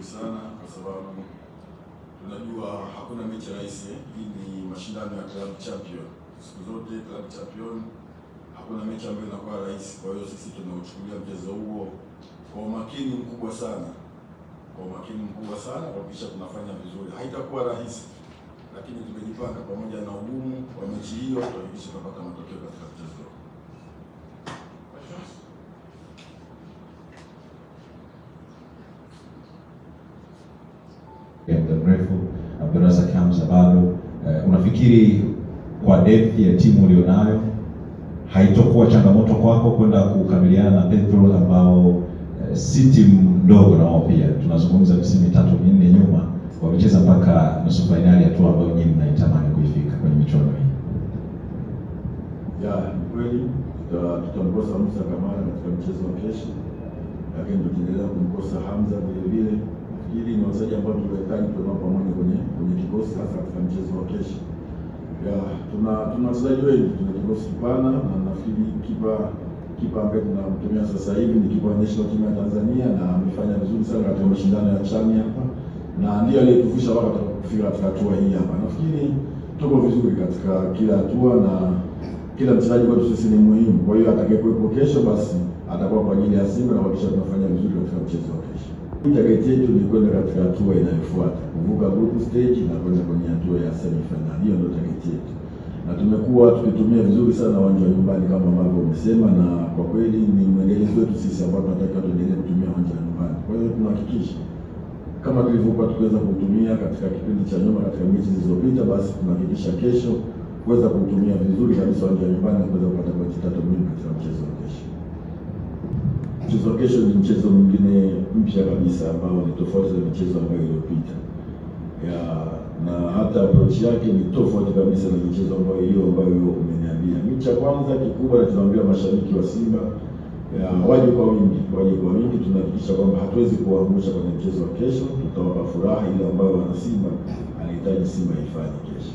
vizuri sana kwa sababu tunajua hakuna mechi rahisi. Hii ni mashindano ya club champion. Siku zote club champion hakuna mechi ambayo inakuwa rahisi. Kwa hiyo sisi tunauchukulia mchezo huo kwa umakini mkubwa sana. Kuhakikisha tunafanya vizuri. Haitakuwa rahisi, lakini tumejipanga pamoja na ugumu wa mechi hiyo tuhakikishe tunapata matokeo katika mchezo. Muda mrefu Abdulrazak Hamza bado unafikiri kwa depth ya timu ulionayo haitokuwa changamoto kwako kwenda kukabiliana na Petro ambao si timu ndogo na wao pia tunazungumza misimu 3-4 nyuma wamecheza mpaka nusu finali, hatua ambayo nyinyi mnaitamani kuifika kwenye michuano hii? Kweli tutamkosa Musa Kamara katika mchezo wa kesho, lakini tutaendelea kumkosa Hamza vile vile. Hili ni wachezaji ambao tunahitaji kuwa pamoja kwenye kikosi hasa katika mchezo wa kesho. Tuna wachezaji wengi, tuna kikosi kipana, na nafikiri kipa ambaye tunamtumia sasa hivi ni kipa wa national team ya Tanzania na amefanya vizuri sana katika mashindano ya chani hapa, na ndiye aliyetuvusha mpaka kufika katika hatua hii hapa. Nafikiri tuko vizuri katika kila hatua na kila mchezaji kwetu sisi ni muhimu. Kwa hiyo atakayekuwepo kesho basi atakuwa kwa ajili ya Simba na kuhakikisha tunafanya vizuri katika mchezo wa kesho. Target yetu ni kwenda katika hatua inayofuata, kuvuka group stage na kwenda kwenye hatua ya semi final. Hiyo ndio target yetu. Na tumekuwa tukitumia vizuri sana uwanja wa nyumbani kama ambavyo umesema, na kwa kweli ni mwendelezo wetu sisi ambao tunataka tuendelee kutumia uwanja wa nyumbani. Kwa hiyo tunahakikisha kama tulivyokuwa tukiweza kutumia katika kipindi cha nyuma katika mechi zilizopita, basi tunahakikisha kesho kuweza kutumia vizuri kabisa uwanja wa nyumbani kuweza kupata pointi 3 muhimu katika mchezo wa kesho. Mchezo wa kesho ni mchezo mwingine mpya kabisa ambao ni tofauti na michezo ambayo iliyopita. Na hata approach yake ni tofauti kabisa na michezo ambayo umeniambia. Mechi ya kwanza kikubwa na tunaambia mashabiki wa Simba waje kwa wingi, tunahakikisha kwamba hatuwezi kuangusha kwenye mchezo wa kesho. Tutawapa furaha ile ambayo wana Simba anahitaji Simba ifanye kesho.